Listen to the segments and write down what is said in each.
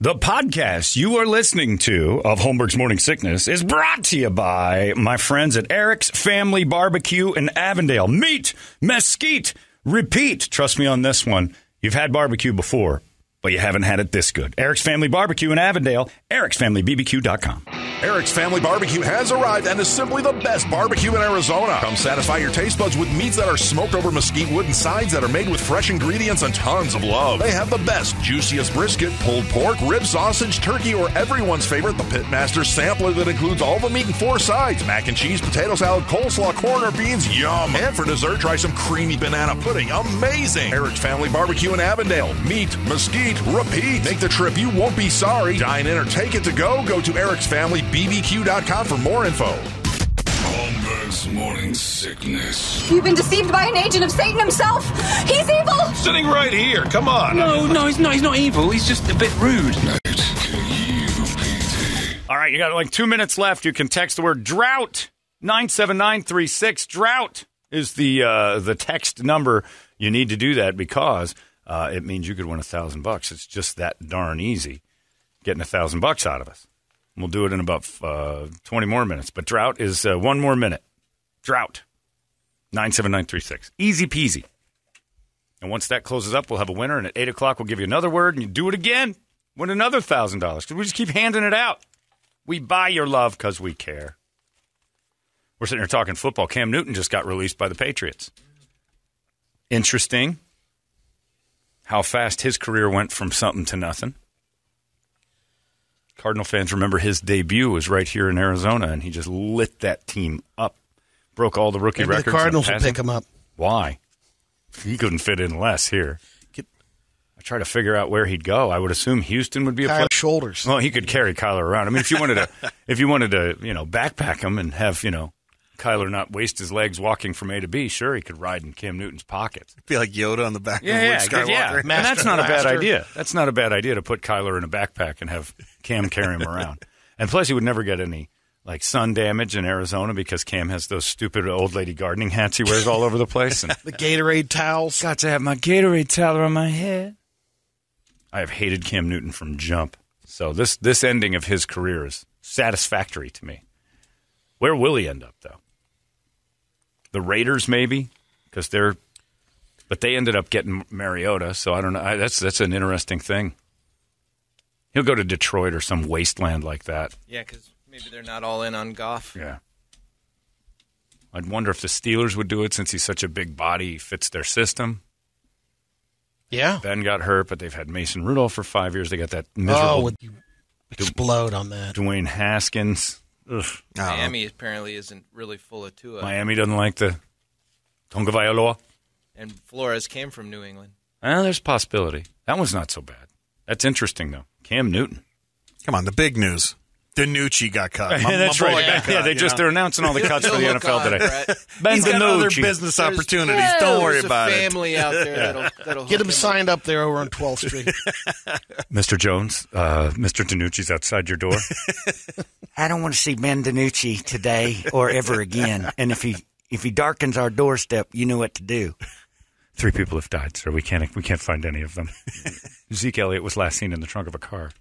The podcast you are listening to of Holmberg's Morning Sickness is brought to you by my friends at Eric's Family Barbecue in Avondale. Meat, mesquite, repeat. Trust me on this one. You've had barbecue before, but you haven't had it this good. Eric's Family Barbecue in Avondale, ericsfamilybbq.com. Eric's Family Barbecue has arrived and is simply the best barbecue in Arizona. Come satisfy your taste buds with meats that are smoked over mesquite wood and sides that are made with fresh ingredients and tons of love. They have the best, juiciest brisket, pulled pork, rib sausage, turkey, or everyone's favorite, the Pitmaster sampler that includes all the meat and 4 sides. Mac and cheese, potato salad, coleslaw, corn, or beans. Yum! And for dessert, try some creamy banana pudding. Amazing! Eric's Family Barbecue in Avondale. Meat, mesquite, repeat. Make the trip. You won't be sorry. Dine in or take it to go. Go to ericsfamilybbq.com for more info. Holmberg's Morning Sickness. You've been deceived by an agent of Satan himself. He's evil. Sitting right here. Come on. No, he's not evil. He's just a bit rude. All right, you got like 2 minutes left. You can text the word drought. 97936. Drought is the text number. You need to do that because it means you could win $1,000. It's just that darn easy getting $1,000 out of us. We'll do it in about 20 more minutes. But drought is 1 more minute. Drought. 97936. Easy peasy. And once that closes up, we'll have a winner. And at 8 o'clock, we'll give you another word. And you do it again. Win another $1,000. Because we just keep handing it out. We buy your love because we care. We're sitting here talking football. Cam Newton just got released by the Patriots. Interesting how fast his career went from something to nothing. Cardinal fans remember his debut was right here in Arizona, and he just lit that team up. Broke all the rookie records. The Cardinals will pick him up. Why? He couldn't fit in less here. I try to figure out where he'd go. I would assume Houston would be a place. Shoulders. Well, he could carry Kyler around. I mean, if you wanted to, backpack him and have, Kyler not waste his legs walking from A to B, sure, he could ride in Cam Newton's pockets. Be like Yoda on the back of Luke Skywalker. Yeah. And that's not a bad idea. That's not a bad idea to put Kyler in a backpack and have Cam carry him around. And plus, he would never get any sun damage in Arizona because Cam has those stupid old lady gardening hats he wears all over the place. And the Gatorade towels. Got to have my Gatorade towel on my head. I have hated Cam Newton from jump. So this ending of his career is satisfactory to me. Where will he end up, though? The Raiders, maybe, but they ended up getting Mariota, so I don't know. That's an interesting thing. He'll go to Detroit or some wasteland like that. Yeah, because maybe they're not all in on Goff. Yeah. I'd wonder if the Steelers would do it since he's such a big body, he fits their system. Yeah. Ben got hurt, but they've had Mason Rudolph for 5 years. They got that miserable explode on that. Dwayne Haskins. Ugh. Miami apparently isn't really full of Tua. Miami doesn't like the Tonga Vailoa. And Flores came from New England. There's a possibility. That one's not so bad. That's interesting, though. Cam Newton. Come on, the big news. DiNucci got cut. That's right. They're announcing all the cuts for the NFL today. Ben He's got other business opportunities. Don't worry about it. There's a family out there that'll get him signed up there over on 12th Street. Mr. Jones, Mr. DiNucci's outside your door. I don't want to see Ben DiNucci today or ever again. And if he darkens our doorstep, you know what to do. 3 people have died, sir. We can't find any of them. Zeke Elliott was last seen in the trunk of a car.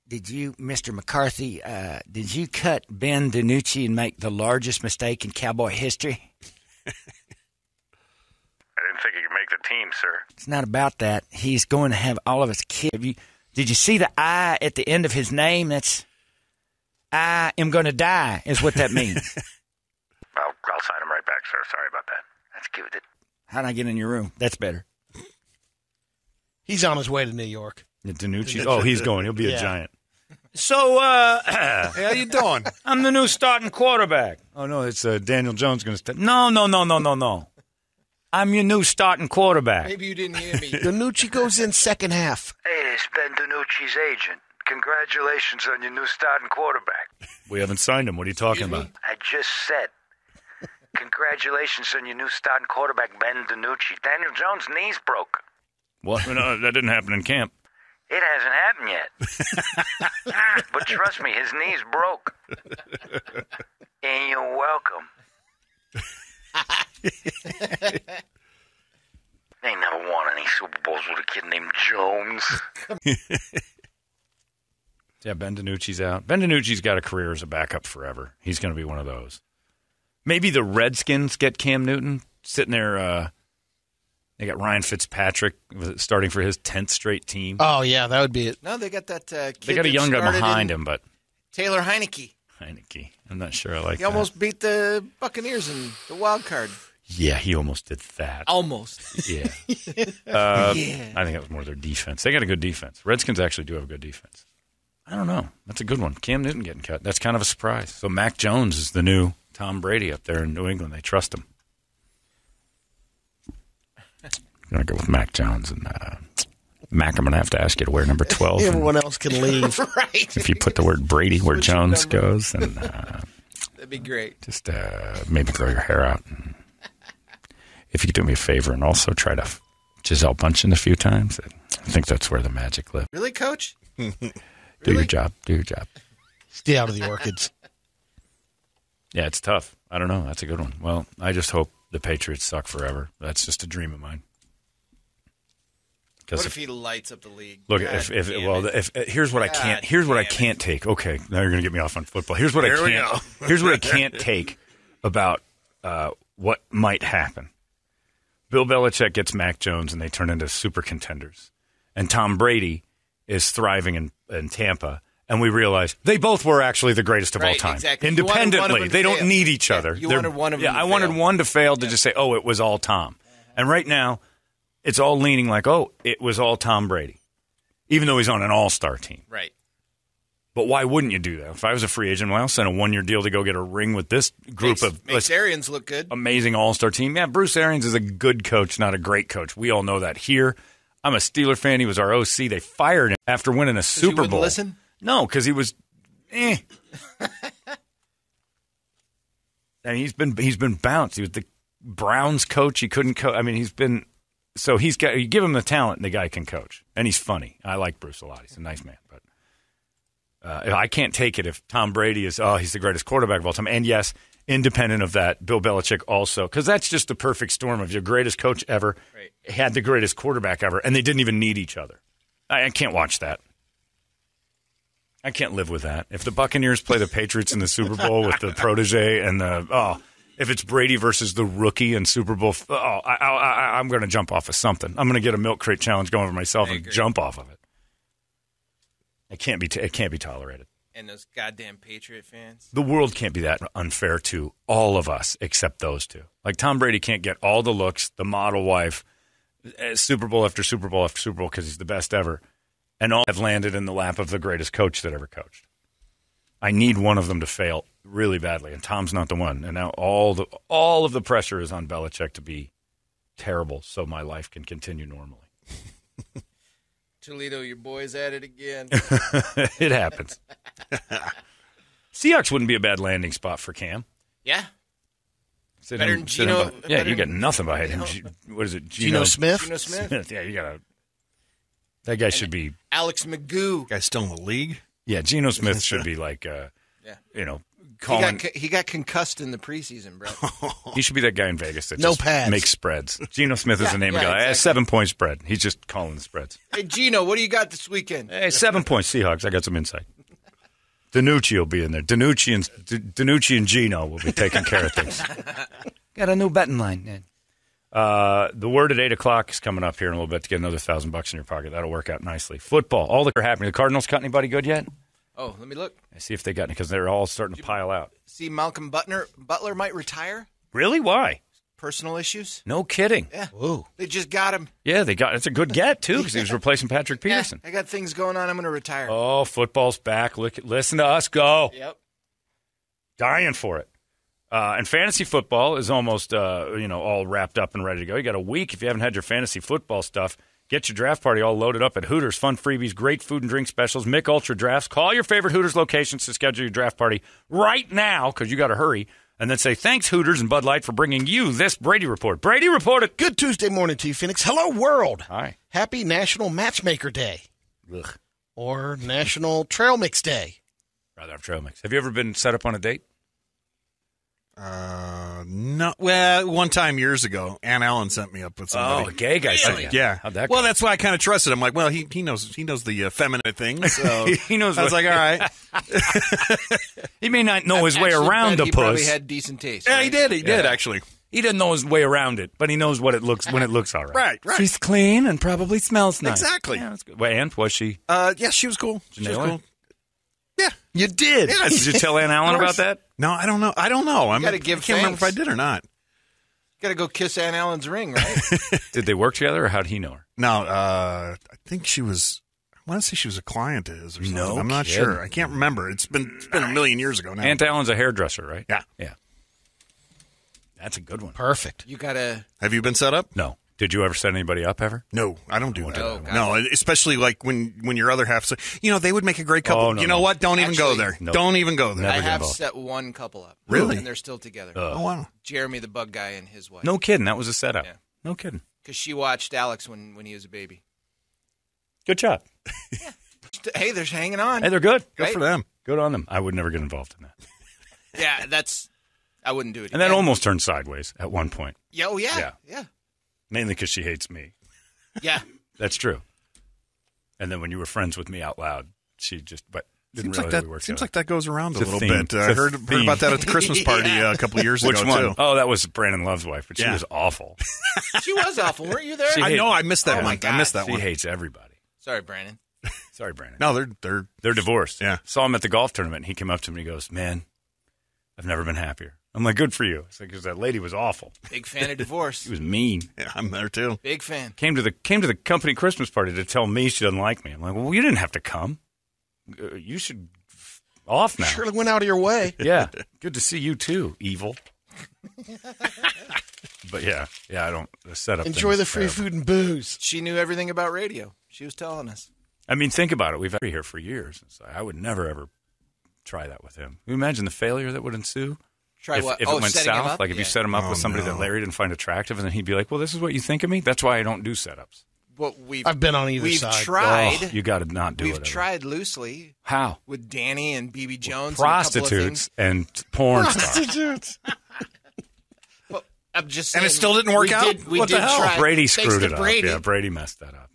Did you, Mr. McCarthy, did you cut Ben DiNucci and make the largest mistake in Cowboy history? I didn't think he could make the team, sir. It's not about that. He's going to have all of his kids. Did you see the I at the end of his name? That's I am going to die is what that means. I'll sign him right back, sir. Sorry about that. Let's give it. How'd I get in your room? That's better. He's on his way to New York. DiNucci? Oh, he's going. He'll be a giant. So, how you doing? I'm the new starting quarterback. Oh, no, it's Daniel Jones going to start. No. I'm your new starting quarterback. Maybe you didn't hear me. DiNucci goes in second half. Hey, it's Ben DiNucci's agent. Congratulations on your new starting quarterback. We haven't signed him. What are you talking about? I just said, congratulations on your new starting quarterback, Ben DiNucci. Daniel Jones' knees broke. What? No, that didn't happen in camp. It hasn't happened yet. But trust me, his knees broke. And you're welcome. They never won any Super Bowls with a kid named Jones. Yeah, Ben DiNucci's out. Ben DiNucci's got a career as a backup forever. He's going to be one of those. Maybe the Redskins get Cam Newton sitting there. They got Ryan Fitzpatrick starting for his 10th straight team. Oh, yeah, that would be it. No, they got that kid. They got a young guy behind him, but Taylor Heineke. I'm not sure I like He that. almost beat the Buccaneers in the wild card. Yeah, he almost did that. Almost. Yeah. I think it was more their defense. They got a good defense. Redskins actually do have a good defense. I don't know. That's a good one. Cam Newton getting cut. That's kind of a surprise. So Mac Jones is the new Tom Brady up there in New England. They trust him. I'm going to go with Mac Jones. And Mac, I'm going to have to ask you to wear number 12. Everyone else can leave. Right. If you put the word Brady where Jones goes, then That'd be great. just maybe grow your hair out. And if you could do me a favor and also try to Giselle Bundchen a few times, I think that's where the magic lives. Really, Coach? Do your job. Do your job. Stay out of the Orchids. Yeah, it's tough. I don't know. That's a good one. Well, I just hope the Patriots suck forever. That's just a dream of mine. What if he lights up the league? Look, here's what I can't. Here's what I can't take. Okay, now you're going to get me off on football. Here's what I can't. Here's what I can't take about what might happen. Bill Belichick gets Mac Jones, and they turn into super contenders. And Tom Brady is thriving in Tampa, and we realize they both were actually the greatest of all time. Exactly. Independently, they don't need each other. You wanted one of them. I wanted one to fail to just say, "Oh, it was all Tom." And right now, it's all leaning like, "Oh, it was all Tom Brady," even though he's on an all-star team. Right. But why wouldn't you do that? If I was a free agent, well, I'll sign a one-year deal to go get a ring with this group makes Arians look good. Amazing all-star team. Yeah, Bruce Arians is a good coach, not a great coach. We all know that here. I'm a Steeler fan. He was our OC. They fired him after winning a Super Bowl. Listen? No, because he was And he's been bounced. He was the Browns coach. He couldn't coach. I mean, you give him the talent, and the guy can coach. And he's funny. I like Bruce a lot. He's a nice man. But I can't take it if Tom Brady is, he's the greatest quarterback of all time. And yes, independent of that, Bill Belichick also, because that's just the perfect storm of your greatest coach ever had the greatest quarterback ever, and they didn't even need each other. I can't watch that. I can't live with that. If the Buccaneers play the Patriots in the Super Bowl with the protege and if it's Brady versus the rookie in Super Bowl, I'm going to jump off of something. I'm going to get a milk crate challenge going for myself and jump off of it. It can't be tolerated. And those goddamn Patriot fans. The world can't be that unfair to all of us except those two. Like Tom Brady can't get all the looks, the model wife, Super Bowl after Super Bowl after Super Bowl because he's the best ever, and all have landed in the lap of the greatest coach that ever coached. I need one of them to fail really badly, and Tom's not the one. And now all of the pressure is on Belichick to be terrible so my life can continue normally. Toledo, your boy's at it again. It happens. Seahawks wouldn't be a bad landing spot for Cam. Yeah. Better than Geno. Yeah, you got nothing behind him. What is it? Geno Smith? Geno Smith? Yeah, you got to. That guy should be. Alex Magoo. Guy's still in the league? Yeah, Geno Smith should be like, calling. He got concussed in the preseason, bro. He should be that guy in Vegas that No just pads. makes spreads. Geno Smith is the name of the guy. Exactly. 7-point spread. He's just calling the spreads. Hey, Geno, what do you got this weekend? Hey, 7 points, Seahawks. I got some insight. DiNucci will be in there. DiNucci and Geno will be taking care of things. Got a new betting line. The word at 8 o'clock is coming up here in a little bit to get another $1,000 in your pocket. That'll work out nicely. Football. All that are happening. The Cardinals cut anybody good yet? Oh, let me look. I see if they got it because they're all starting to pile out. See, Malcolm Butler might retire. Really? Why? Personal issues. No kidding. Yeah. Whoa. They just got him. Yeah, it's a good get, too, because he was replacing Patrick Peterson. I got things going on. I'm going to retire. Oh, football's back. Listen to us go. Yep. Dying for it. And fantasy football is almost, all wrapped up and ready to go. You got a week. If you haven't had your fantasy football stuff, get your draft party all loaded up at Hooters. Fun freebies, great food and drink specials, Mick Ultra Drafts. Call your favorite Hooters locations to schedule your draft party right now because you got to hurry. And then say, thanks, Hooters and Bud Light, for bringing you this Brady Report. Brady reported. Good Tuesday morning to you, Phoenix. Hello, world. Hi. Happy National Matchmaker Day. Ugh. Or National Trail Mix Day. Rather have trail mix. Have you ever been set up on a date? No. Well, one time years ago, Ann Allen sent me up with somebody. Oh, a gay guy. Really? Yeah. How'd that Well, go? that's why I kind of trusted him. Like, well, he knows the feminine things. So He knows I was what- like, all right. He may not know his way Actually, around bet the he probably puss. had decent taste. Yeah, right? he did. He did actually. He doesn't know his way around it, but he knows what it looks when it looks all right. Right. Right. She's clean and probably smells nice. Exactly. Yeah, that's good. Well, and was she? Yeah, she was cool. She was nail her? cool. Yeah. You did. Yes. Did you tell Ann Allen Of about course. that? No, I don't know. I gotta give I can't remember if I thanks. did or not. Got to go kiss Ann Allen's ring, right? Did they work together, or how'd he know her? No, I think she was. I want to say she was a client of his or something. No I'm not kidding. sure. I can't remember. It's been a million years ago now. Aunt Allen's a hairdresser, right? Yeah. Yeah. That's a good one. Perfect. You got to. Have you been set up? No. Did you ever set anybody up ever? No, I don't do that. Oh, God. No, especially like when your other half. They would make a great couple. Oh, no, you know no. what? Don't even go Actually, there. no. Don't even go there. Never I get have involved. set one couple up. Really? And they're still together. Oh wow. Jeremy the bug guy and his wife. No kidding. That was a setup. Yeah. No kidding. Because she watched Alex when he was a baby. Good job. Hey, they're hanging on. Hey, they're good. Good Right? for them. Good on them. I would never get involved in that. Yeah, I wouldn't do it. And that again. almost turned sideways at one point, Yeah, oh, Yeah. yeah. Yeah. mainly because she hates me. Yeah. That's true. And then when you were friends with me out loud, she just didn't Seems realize like we worked Seems together. like that goes around a It's a little theme. bit. It's I a heard theme. about that at the Christmas party a couple years Which ago one? too. Oh, that was Brandon Love's wife, but she Yeah. was awful. She was awful. Weren't you there? She I hate- know. I missed that Oh, my one. I missed God. that She one. hates everybody. Sorry, Brandon. Sorry, Brandon. No, they're They're divorced. Yeah. Saw him at the golf tournament. And he came up to me and he goes, "Man, I've never been happier." I'm like, "Good for you." It's like, because that lady was awful. Big fan of divorce. She was mean. yeah, I'm there too. Big fan. Came to the company Christmas party to tell me she doesn't like me. I'm like, "Well, you didn't have to come. You should off now." Surely went out of your way. Yeah. Good to see you too, evil. But yeah, I don't the setup. Enjoy thing the is free terrible. food and booze. She knew everything about radio. She was telling us. I mean, think about it. We've had her here for years. It's like, I would never ever try that with him. Can you imagine the failure that would ensue? Try if, what? If it went setting him south, up? like if you Yeah. set him up Oh, with somebody no. that Larry didn't find attractive, and then he'd be like, "Well, this is what you think of me." That's why I don't do setups. Well, I've been on either we've side. tried. Oh, you got to not do it. We've ever. tried loosely How? with Danny and BB Jones. Prostitutes and porn stars. Prostitutes. Well, I'm just And it saying, still didn't work we out? Did, we What the did hell? try. Brady Thanks screwed to it up. Brady. Yeah, Brady messed that up.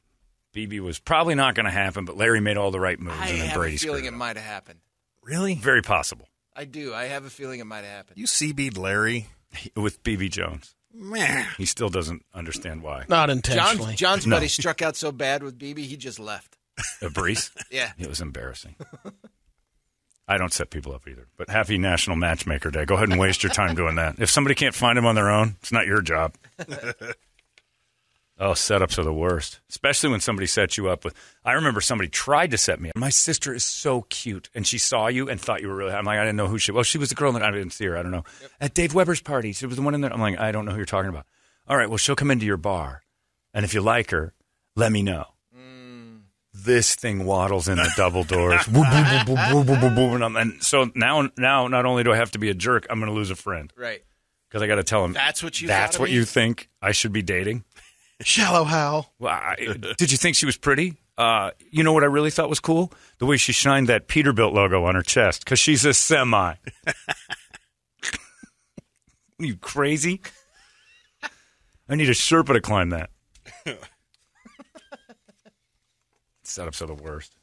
BB was probably not going to happen, but Larry made all the right moves, I and then have Brady a feeling screwed it it up. might have happened. Really? Very possible. I do. I have a feeling it might have happened. You CB'd Larry? With BB Jones. Man. He still doesn't understand why. Not intentionally. John's No. buddy struck out so bad with BB, he just left. A breeze? Yeah. It was embarrassing. I don't set people up either. But happy National Matchmaker Day. Go ahead and waste your time doing that. If somebody can't find them on their own, it's not your job. Oh, setups are the worst, especially when somebody sets you up with. I remember somebody tried to set me up. My sister is so cute, and she saw you and thought you were really. I'm like, I didn't know who she. Well, she was the girl that I didn't see her. I don't know. At Dave Weber's party, she was the one in there. I'm like, I don't know who you're talking about. All right, well, she'll come into your bar, and if you like her, let me know. This thing waddles in the double doors, and so now, not only do I have to be a jerk, I'm going to lose a friend Right. because I got to tell him That's what you That's thought of what me? you think I should be dating. Shallow Hal. Well, did you think she was pretty? You know what I really thought was cool? The way she shined that Peterbilt logo on her chest, because she's a semi. You crazy? I need a Sherpa to climb that. Setups are the worst.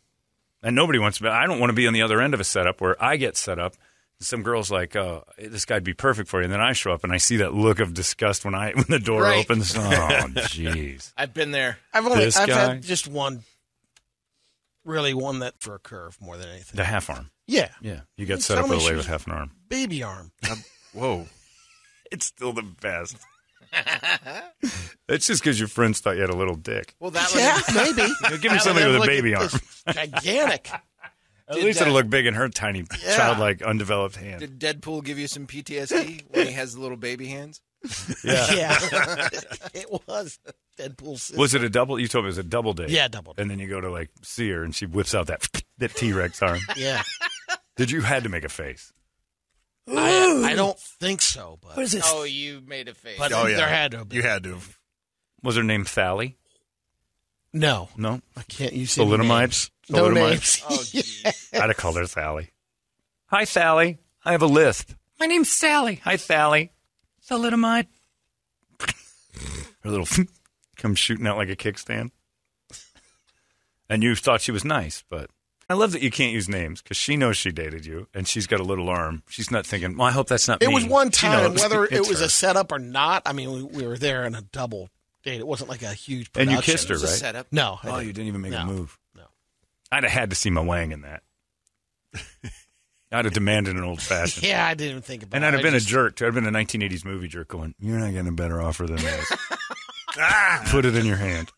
And nobody wants to be. I don't want to be on the other end of a setup where I get set up. Some girl's like, "Oh, this guy'd be perfect for you," and then I show up and I see that look of disgust when the door Right. opens. Oh, jeez. I've been there. I've This guy? had just one that for a curve more than anything. The half arm. Yeah. Yeah, you got Tell set up me with a she way was- with half an arm. Baby arm. Whoa. It's still the best. That's just because your friends thought you had a little dick. Well, that Yeah, was maybe. Give me somebody with a Look at baby arm. this Gigantic. At least it'll look big in her tiny, Yeah. childlike, undeveloped hand. Did Deadpool give you some PTSD when he has the little baby hands? Yeah. Yeah. It was Deadpool. Sister. Was it a double? You told me it was a double date. Yeah, double date. And then you go to like see her, and she whips out that T-Rex arm. Yeah. Did you had to make a face? I don't think so, but What is this? Oh, you made a face. But Oh, yeah. there had to have been. You had to have. Was her name Thally? No, No. I can't. You see Thalidomide? No Thalidomide? names. Oh, geez. I'd have called her Thally. Hi, Thally. I have a lisp. My name's Sally. Hi, Sally. Thalidomide. Her little comes shooting out like a kickstand. And you thought she was nice, but I love that you can't use names because she knows she dated you, and she's got a little arm. She's not thinking, well, I hope that's not me. It was one She time, knows whether it it's was her. a setup or not. I mean, we were there in a double date. It wasn't like a huge production. And you kissed her, It was a right? setup. No. Oh, you didn't even make a move. No. I'd have had to see my wang in that. I'd have demanded an old-fashioned. Yeah, I didn't even think about it. And I'd have I been just- a jerk, too. I'd have been a 1980s movie jerk going, you're not getting a better offer than this. Put it in your hand.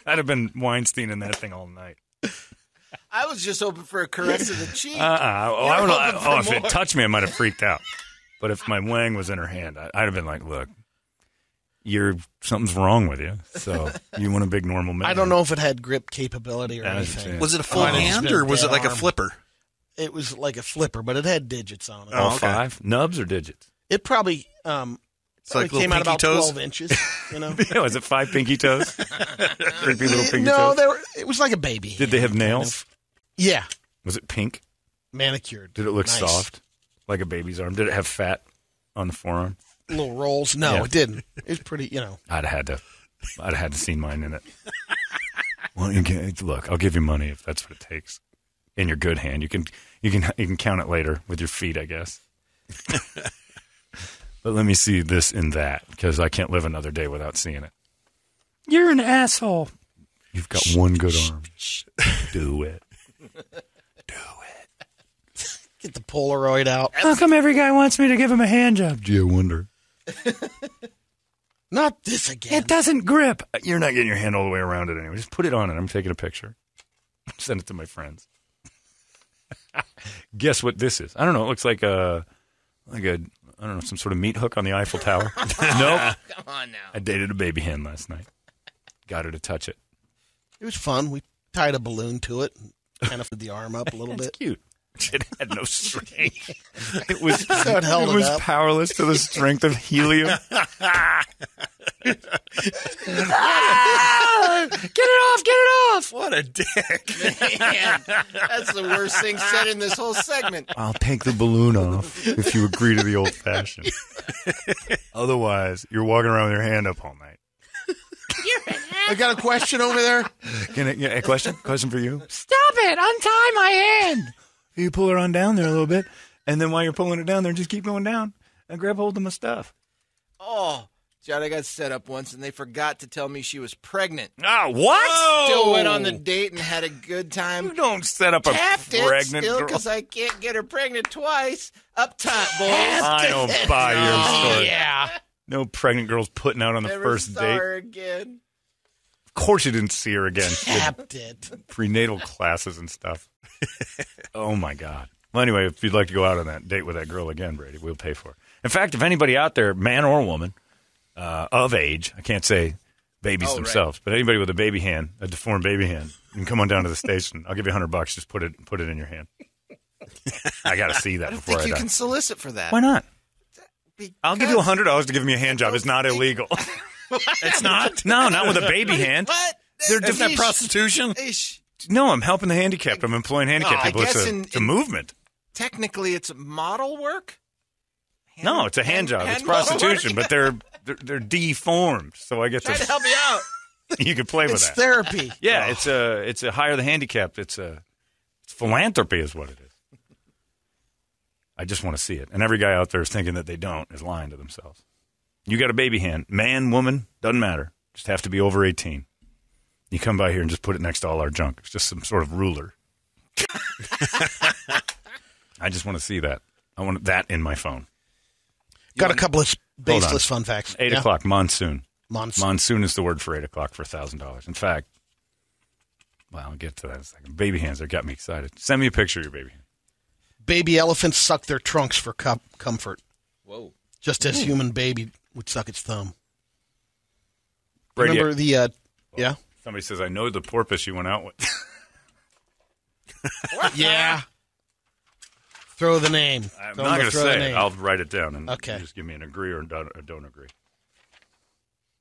I'd have been Weinstein in that thing all night. I was just hoping for a caress of the cheek. If it touched me, I might have freaked out. But if my wang was in her hand, I'd have been like, look, something's wrong with you. So you want a big normal man. I don't know if it had grip capability or Yeah, anything. Was it a full Might have just hand been or was dead it like a arm. flipper? It was like a flipper, but it had digits on it. All okay. 5? Nubs or digits? It probably like came little out about pinky toes? 12 inches. You know? Was it 5 pinky toes? Creepy little pinky No, toes? it was like a baby. Did they have nails? Yeah, Was it pink? manicured. Did it look Nice. soft? Like a baby's arm? Did it have fat on the forearm? Little rolls. No, Yeah. it didn't. It was pretty, I'd have had to see mine in it. Well, look, I'll give you money if that's what it takes. In your good hand, you can count it later with your feet, I guess. But let me see this in that because I can't live another day without seeing it. You're an asshole. You've got one good arm. Do it. Get the Polaroid out. How come every guy wants me to give him a hand job? Gee, I wonder. Not this again. It doesn't grip. You're not getting your hand all the way around it anyway. Just put it on it. I'm taking a picture. Send it to my friends. Guess what this is? I don't know. It looks like a I don't know, some sort of meat hook on the Eiffel Tower. Nope. Come on now. I dated a baby hen last night. Got her to touch it. It was fun. We tied a balloon to it and kind of put the arm up a little It's bit. cute. It had no strength. It was So it held it was up. powerless to the strength of helium. Get it off! What a dick. Man, that's the worst thing said in this whole segment. I'll take the balloon off if you agree to the old fashioned. Otherwise, you're walking around with your hand up all night. I got a question over there. A question? Question for you? Stop it! Untie my hand! You pull her on down there a little bit, and then while you're pulling it down there, just keep going down and grab hold of my stuff. Oh, John, I got set up once, and they forgot to tell me she was pregnant. Ah, what? Still went on the date and had a good time. You don't set up a Tapped it pregnant still girl. because I can't get her pregnant twice. Up top, boys. I don't buy your story. Yeah. No pregnant girls putting out on the Never first saw date. her again. Of course you didn't see her again. She had Tapped it. prenatal classes and stuff. Oh, my God. Well, anyway, if you'd like to go out on that date with that girl again, Brady, we'll pay for it. In fact, if anybody out there, man or woman, of age, I can't say babies themselves, but anybody with a baby hand, a deformed baby hand, you can come on down to the station. I'll give you $100. Just put it in your hand. I got to see that I don't before think I you die. can solicit for that. Why not? Because I'll give you $100 to give me a hand job. It's not illegal. It's not? No, not with a baby hand. What? They're Isn't that prostitution? Eesh. No, I'm helping the handicapped. I'm employing handicapped I people. guess It's a movement. Technically, it's model work. No, it's a hand job. It's model prostitution, work? but they're deformed. So I get Try to to help me out. you can play with It's that. therapy. Yeah, it's a hire the handicapped. It's philanthropy is what it is. I just want to see it. And every guy out there is thinking that they don't is lying to themselves. You got a baby hand, man, woman, doesn't matter. Just have to be over 18. You come by here and just put it next to all our junk. It's just some sort of ruler. I just want to see that. I want that in my phone. Got a couple of Hold baseless on. fun facts. 8 Yeah. o'clock, monsoon. Monsoon. Monsoon is the word for 8 o'clock for $1,000. In fact, well, I'll get to that in a second. Baby hands, that got me excited. Send me a picture of your baby hand. Baby elephants suck their trunks for comfort, Whoa. just as human baby would suck its thumb. Brady, Remember the, yeah? somebody says, I know the porpoise you went out with. Yeah. Throw the name. I'm Throw not the- going to throw the say it. name. I'll write it down. And Okay. you just give me an agree or don't agree.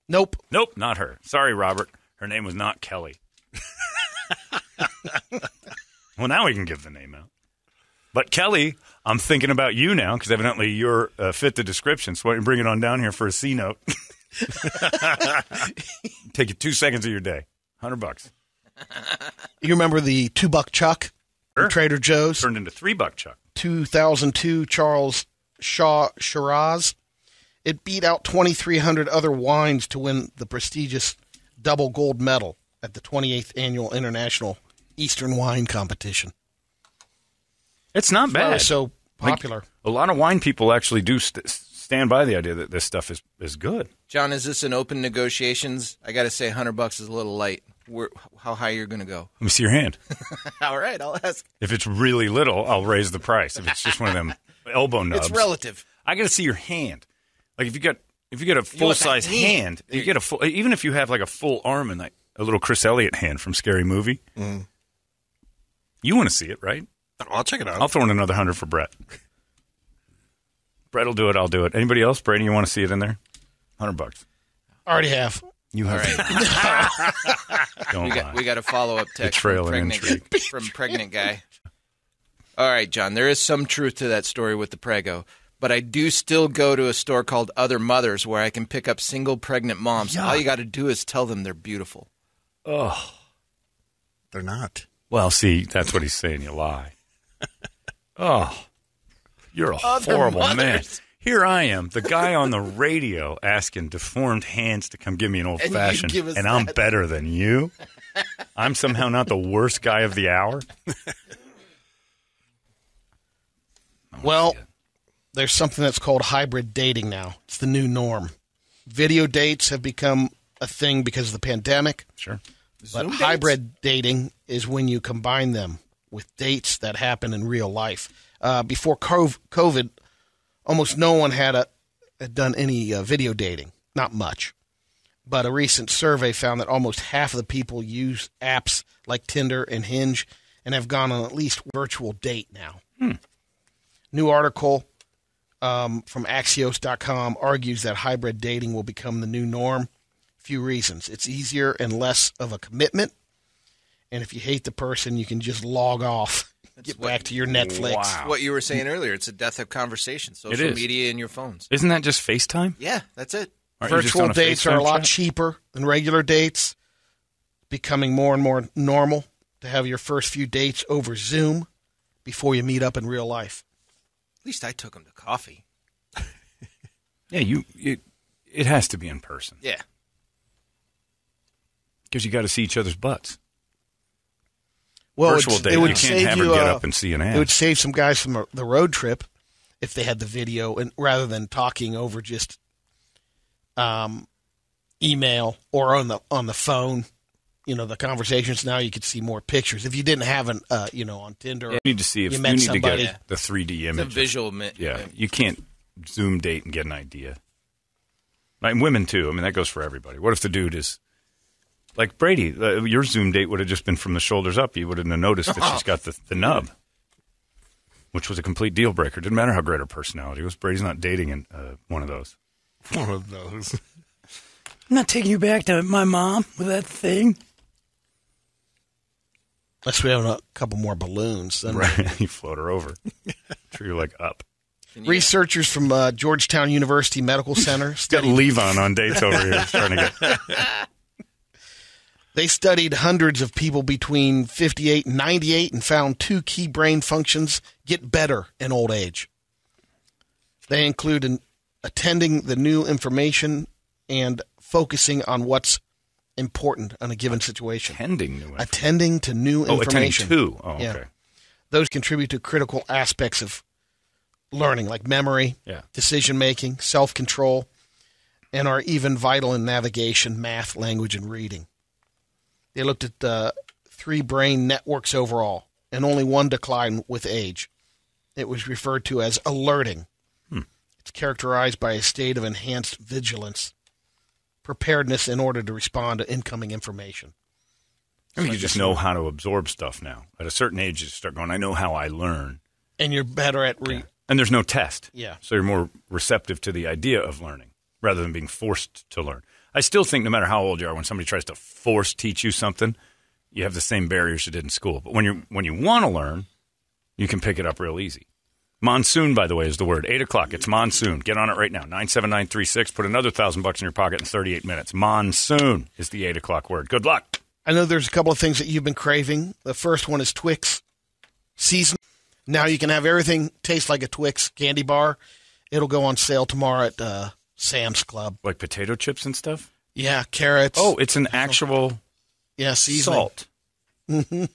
Nope. Nope, not her. Sorry, Robert. Her name was not Kelly. Well, now we can give the name out. But Kelly, I'm thinking about you now because evidently you're fit the description. So why don't you bring it on down here for a C note? Take you 2 seconds of your day. $100. You remember the $2 Chuck from Trader Joe's? Turned into $3 Chuck. 2002 Charles Shaw Shiraz. It beat out 2,300 other wines to win the prestigious double gold medal at the 28th Annual International Eastern Wine Competition. It's not bad. It was so popular. Like, a lot of wine people actually do stand by the idea that this stuff is good. John, is this an open negotiations? I got to say $100 is a little light. How high you're going to go? Let me see your hand. All right, I'll ask. If it's really little, I'll raise the price. If it's just one of them elbow nubs. It's relative. I got to see your hand. Like if you got a full size hand, you get a full. Even if you have like a full arm and like a little Chris Elliott hand from Scary Movie, you want to see it, right? I'll check it out. I'll throw in another 100 for Brett. Brett will do it. I'll do it. Anybody else? Brady, you want to see it in there? $100. Already have. You have. Right. We got a follow up text Betrayal from and pregnant guy. All right, John. There is some truth to that story with the Prego. But I do still go to a store called Other Mothers where I can pick up single pregnant moms. Yeah. All you got to do is tell them they're beautiful. Oh. They're not. Well, see, that's what he's saying. You lie. Oh. You're a horrible man. Here I am, the guy on the radio asking deformed hands to come give me an old-fashioned, and I'm better than you? I'm somehow not the worst guy of the hour? Well, there's something that's called hybrid dating now. It's the new norm. Video dates have become a thing because of the pandemic. Sure. But hybrid dating is when you combine them with dates that happen in real life. Before COVID, almost no one had done any video dating. Not much. But a recent survey found that almost half of the people use apps like Tinder and Hinge and have gone on at least virtual date now. New article from Axios.com argues that hybrid dating will become the new norm. Few reasons. It's easier and less of a commitment. And if you hate the person, you can just log off. Get back to your Netflix. Wow. What you were saying earlier, it's a death of conversation. Social media and your phones. Isn't that just FaceTime? Yeah, that's it. Virtual dates are a lot cheaper than regular dates. Becoming more and more normal to have your first few dates over Zoom before you meet up in real life. At least I took them to coffee. Yeah, it has to be in person. Yeah. Because you got to see each other's butts. Well, virtual date, you can't have her get up and see an ass. It would save some guys from the road trip if they had the video, and rather than talking over just email or on the phone. You know, the conversations now, you could see more pictures. If you didn't have on Tinder, you need to see if you need to get the 3D image. The visual. You can't Zoom date and get an idea. Like women too. I mean, that goes for everybody. What if the dude is like Brady? Your Zoom date would have just been from the shoulders up. You wouldn't have noticed that she's got the nub, which was a complete deal breaker. Didn't matter how great her personality was. Brady's not dating in one of those. One of those. I'm not taking you back to my mom with that thing. Unless we have a couple more balloons. Then right. You float her over. Sure, you're like up. Researchers from Georgetown University Medical Center got Levon on dates over here. Trying to get. They studied hundreds of people between 58 and 98 and found 2 key brain functions get better in old age. They include attending the new information and focusing on what's important on a given situation. Attending to new information. Attending to. Oh, okay. Yeah. Those contribute to critical aspects of learning, like memory, decision-making, self-control, and are even vital in navigation, math, language, and reading. They looked at 3 brain networks overall, and only one declined with age. It was referred to as alerting. It's characterized by a state of enhanced vigilance, preparedness in order to respond to incoming information. I mean, you just know how to absorb stuff now. At a certain age, you start going, I know how I learn. And you're better at And there's no test. Yeah. So you're more receptive to the idea of learning rather than being forced to learn. I still think no matter how old you are, when somebody tries to force teach you something, you have the same barriers you did in school. But when you want to learn, you can pick it up real easy. Monsoon, by the way, is the word. 8 o'clock. It's monsoon. Get on it right now. 97936. Put another $1,000 in your pocket in 38 minutes. Monsoon is the 8 o'clock word. Good luck. I know there's a couple of things that you've been craving. The first one is Twix season. Now you can have everything taste like a Twix candy bar. It'll go on sale tomorrow at Sam's Club. Like potato chips and stuff? Yeah, carrots. Oh, it's an actual seasoning. salt. Mm-hmm.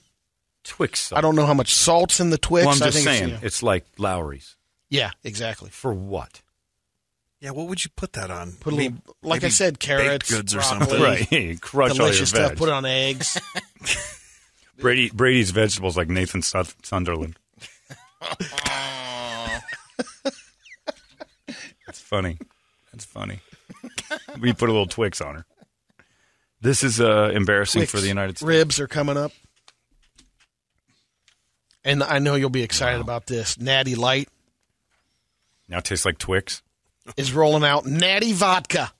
Twix salt. I don't know how much salt's in the Twix. Well, I'm just I think saying, it's like Lowry's. Yeah, exactly. For what? Yeah, what would you put that on? Put a little, like I said, carrots, baked goods or broccoli, something. Right. Crush all your delicious stuff. veg. Put it on eggs. Brady's vegetables like Nathan Sunderland. That's funny. That's funny. We put a little Twix on her. This is embarrassing Twix for the United States. Ribs are coming up. And I know you'll be excited about this. Natty Light Now it tastes like Twix. is rolling out Natty Vodka.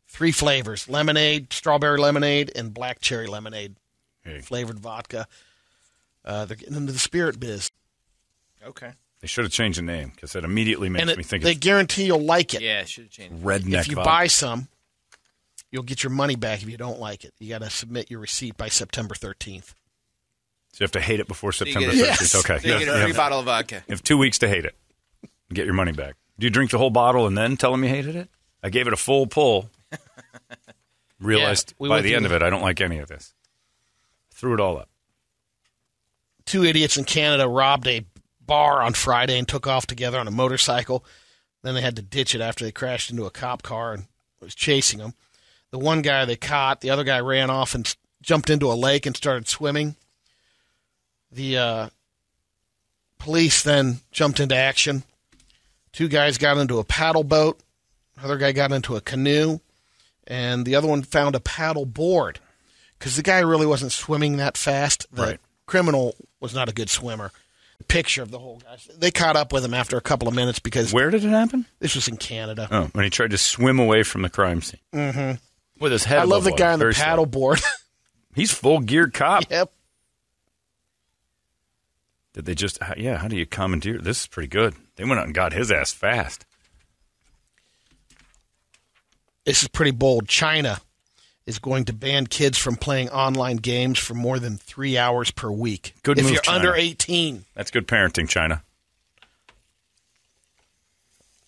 3 flavors: lemonade, strawberry lemonade, and black cherry lemonade. Hey. Flavored vodka. They're getting into the spirit biz. Okay. They should have changed the name because that immediately makes And me think they it's guarantee you'll like it. Yeah, should have changed. redneck If you vodka. buy some, you'll get your money back if you don't like it. You got to submit your receipt by September 13th. So you have to hate it before September get 13th. it. Yes. Okay. So you get a free bottle of vodka. You have 2 weeks to hate it. Get your money back. Do you drink the whole bottle and then tell them you hated it? I gave it a full pull. Realized we by went the through end of it, I don't like any of this. Threw it all up. 2 idiots in Canada robbed a bar on Friday and took off together on a motorcycle. Then they had to ditch it after they crashed into a cop car and was chasing them. The one guy they caught, the other guy ran off and jumped into a lake and started swimming. The police then jumped into action. 2 guys got into a paddle boat. Another guy got into a canoe. And the other one found a paddle board because the guy really wasn't swimming that fast. The criminal was not a good swimmer. Picture of the whole guy. They caught up with him after a couple of minutes because... Where did it happen? This was in Canada. Oh, when he tried to swim away from the crime scene. Mm-hmm. With his head I love the above guy water. on the Very paddle slow. board. He's full-geared cop. Yep. Did they just... Yeah, how do you commandeer? This is pretty good. They went out and got his ass fast. This is pretty bold. China is going to ban kids from playing online games for more than 3 hours per week. Good if move, you're China. under 18. That's good parenting, China.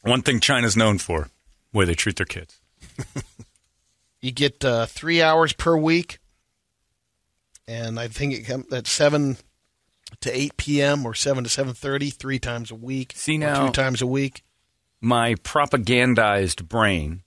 One thing China's known for, the way they treat their kids. You get 3 hours per week, and I think it comes at 7 to 8 p.m. or 7 to 7:30, 3 times a week. See, or now- 2 times a week. My propagandized brain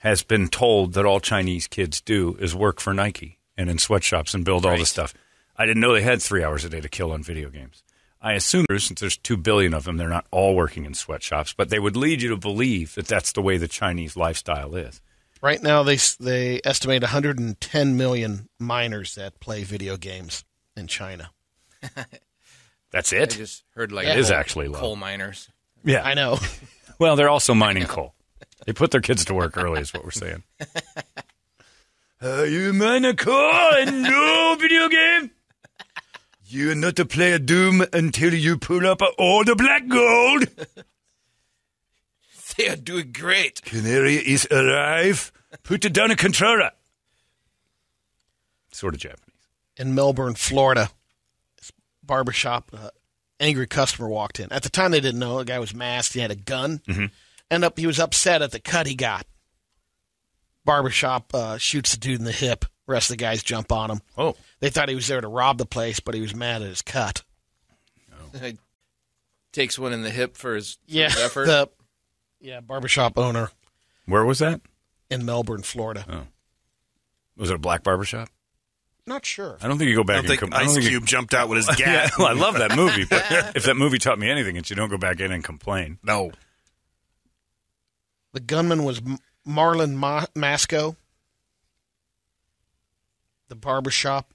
has been told that all Chinese kids do is work for Nike and in sweatshops and build all this stuff. I didn't know they had 3 hours a day to kill on video games. I assume since there's 2 billion of them, they're not all working in sweatshops, but they would lead you to believe that that's the way the Chinese lifestyle is. Right now, they estimate 110 million minors that play video games in China. That's I it? just heard like It is actually low. coal miners. Yeah. I know. Well, they're also mining coal. They put their kids to work early is what we're saying. You mine a coal and no video game? You are not to play a Doom until you pull up all the black gold. They are doing great. Canary is alive. Put it down a controller. Sort of Japanese. In Melbourne, Florida, this barbershop, angry customer walked in. At the time, they didn't know. The guy was masked. He had a gun. Mm-hmm. He was upset at the cut he got. Barbershop shoots the dude in the hip. The rest of the guys jump on him. Oh. They thought he was there to rob the place, but he was mad at his cut. Takes one in the hip for his effort. Barbershop owner Where was that? in Melbourne, Florida. Oh. Was it a black barbershop? Not sure. I don't think you go I back don't think and Ice Cube jumped out with his Yeah, gat. well, I love that movie, but if that movie taught me anything, it's you don't go back in and complain. No. The gunman was Marlon Masco. The barbershop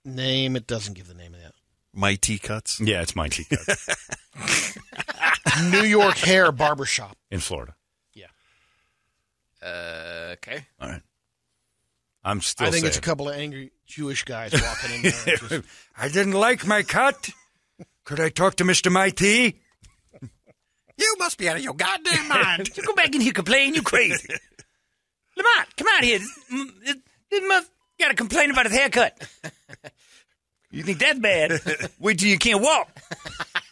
name, it doesn't give the name of that. Mighty Cuts. Yeah, it's my tea cut New York Hair Barbershop. in Florida. Okay. All right. I'm still I think saying. it's a couple of angry Jewish guys walking in there. I didn't like my cut. Could I talk to Mr. Mighty? You must be out of your goddamn mind. You go back in here complaining. You crazy. Lamont, come out here. This must got to complain about his haircut. You think that's bad? Wait till you can't walk.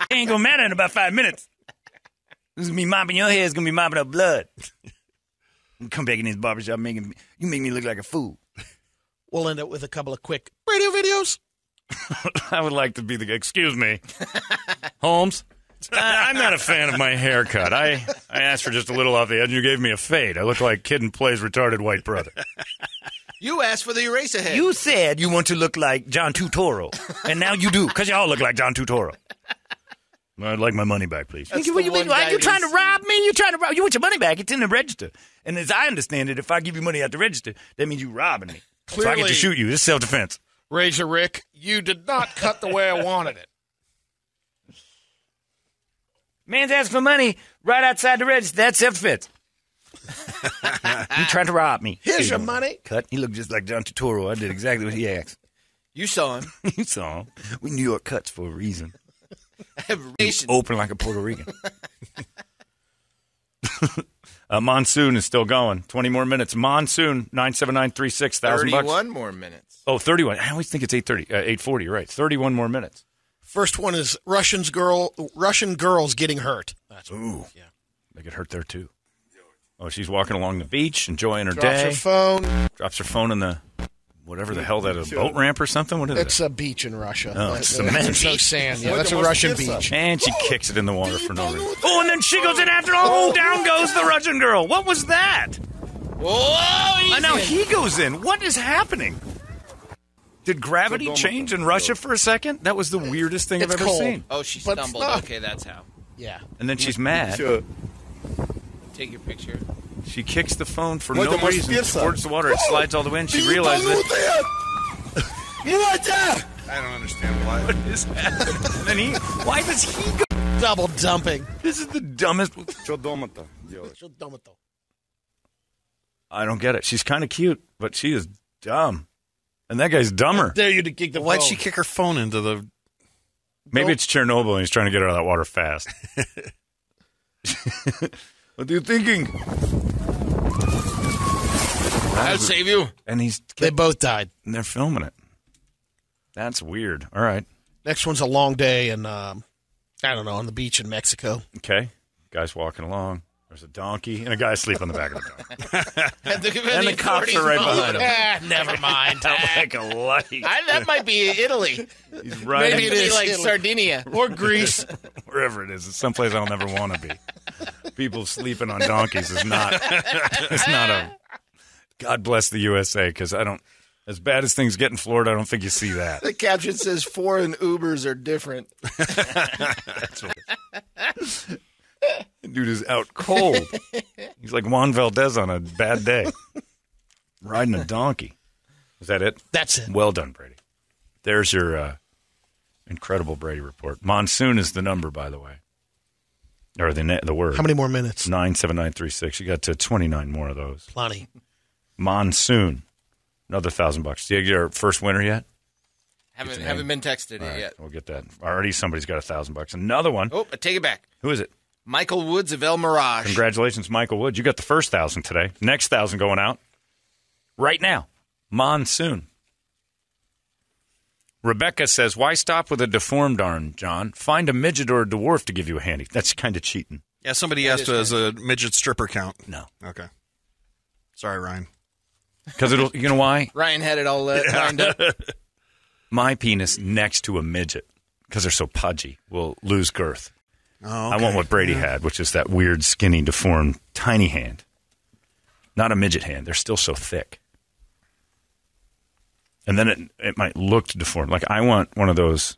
It ain't gonna matter in about 5 minutes. This is gonna be mopping your hair. It's gonna be mopping up blood. Come back in this barbershop, you make me look like a fool. We'll end up with a couple of quick radio videos. I would like to be excuse me, Holmes. I'm not a fan of my haircut. I asked for just a little off the edge, and you gave me a fade. I look like Kid and Play's retarded white brother. You asked for the eraser head. You said you want to look like John Turturro, and now you do, because you all look like John Turturro. I'd like my money back, please. Are you trying to rob me? You want your money back. It's in the register. And as I understand it, if I give you money at the register, that means you robbing me. So I get to shoot you. This is self-defense. Razor Rick, you did not cut the way I wanted it. Man's asking for money right outside the register. That's self-defense. He tried to rob me. Here's your money. Cut. He looked just like John Turturro. I did exactly what he asked. You saw him. You saw him. We New York cuts for a reason. He's open like a Puerto Rican. Monsoon is still going. 20 more minutes. Monsoon, 97936, $1,000. 31 more minutes. Oh, 31. I always think it's 840, right. 31 more minutes. First one is Russian girls getting hurt. That's Ooh. Yeah. They get hurt there, too. Oh, she's walking along the beach, enjoying her Drops day. her phone. Drops her phone in the, whatever the hell that is, a boat ramp or something? What is it? It's a beach in Russia. Oh, it's cement. There's no sand. Yeah, that's a Russian beach. And she kicks it in the water for no reason. Oh, and then she goes in after, oh, down goes the Russian girl. What was that? Whoa, Now he goes in. What is happening? Did gravity change in Russia for a second? That was the weirdest thing I've ever seen. Oh, she But stumbled. stop. Okay, that's how. Yeah. And then she's mad. Take your picture. She kicks the phone for no reason towards the water. It slides all the way in. She realizes it. I don't understand why. What is happening? Why does he go? Double dumping. This is the dumbest. I don't get it. She's kind of cute, but she is dumb. And that guy's dumber. Dare you to kick the phone. Why'd she kick her phone into the... Maybe it's Chernobyl and he's trying to get her out of that water fast. What are you thinking? I'll save you. And They both died. And they're filming it. That's weird. All right. Next one's a long day in, I don't know, on the beach in Mexico. Okay. Guy's walking along. There's a donkey and a guy asleep on the back of the donkey. and the cops are right behind him. Never mind. Like a light. That might be Italy. He's riding. Maybe it is like Italy. Sardinia. Or Greece. Wherever it is. It's someplace I'll never want to be. People sleeping on donkeys is not a... God bless the USA, because I don't... As bad as things get in Florida, I don't think you see that. The caption says foreign Ubers are different. That's what dude is out cold. He's like Juan Valdez on a bad day. Riding a donkey. Is that it? That's it. Well done, Brady. There's your incredible Brady report. Monsoon is the number, by the way. Or the word. How many more minutes? 97936. You got to 29 more of those. Plenty. Monsoon. Another $1,000. Do you get your first winner yet? Haven't been texted All right, yet. We'll get that. Already somebody's got $1,000. Another one. Oh, I take it back. Who is it? Michael Woods of El Mirage. Congratulations, Michael Woods. You got the first 1,000 today. Next 1,000 going out right now. Monsoon. Rebecca says, why stop with a deformed arm, John? Find a midget or a dwarf to give you a handy. That's kind of cheating. Yeah, somebody asked as a midget stripper count. No. Okay. Sorry, Ryan. Because you know why? Ryan had it all lined up. My penis next to a midget, because they're so pudgy, will lose girth. Oh, okay. I want what Brady had, which is that weird, skinny, deformed, tiny hand. Not a midget hand. They're still so thick. And then it might look deformed. Like, I want one of those,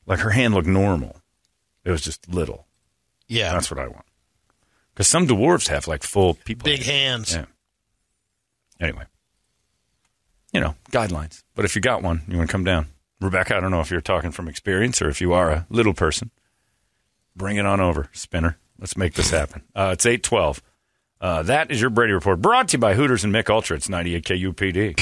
like her hand looked normal. It was just little. Yeah. That's what I want. Because some dwarves have, like, full people. Big hands. Yeah. Anyway. Guidelines. But if you got one, you want to come down. Rebecca, I don't know if you're talking from experience or if you are a little person. Bring it on over, Spinner. Let's make this happen. It's 8:12. That is your Brady Report, brought to you by Hooters and Mick Ultra. It's 98 KUPD.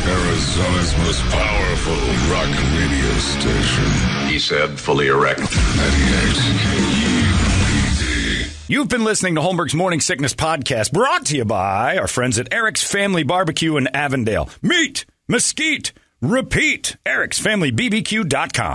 Arizona's most powerful rock radio station. He said, fully erect. 98 KUPD. You've been listening to Holmberg's Morning Sickness Podcast, brought to you by our friends at Eric's Family Barbecue in Avondale. Meet, mesquite, repeat. Eric'sFamilyBBQ.com.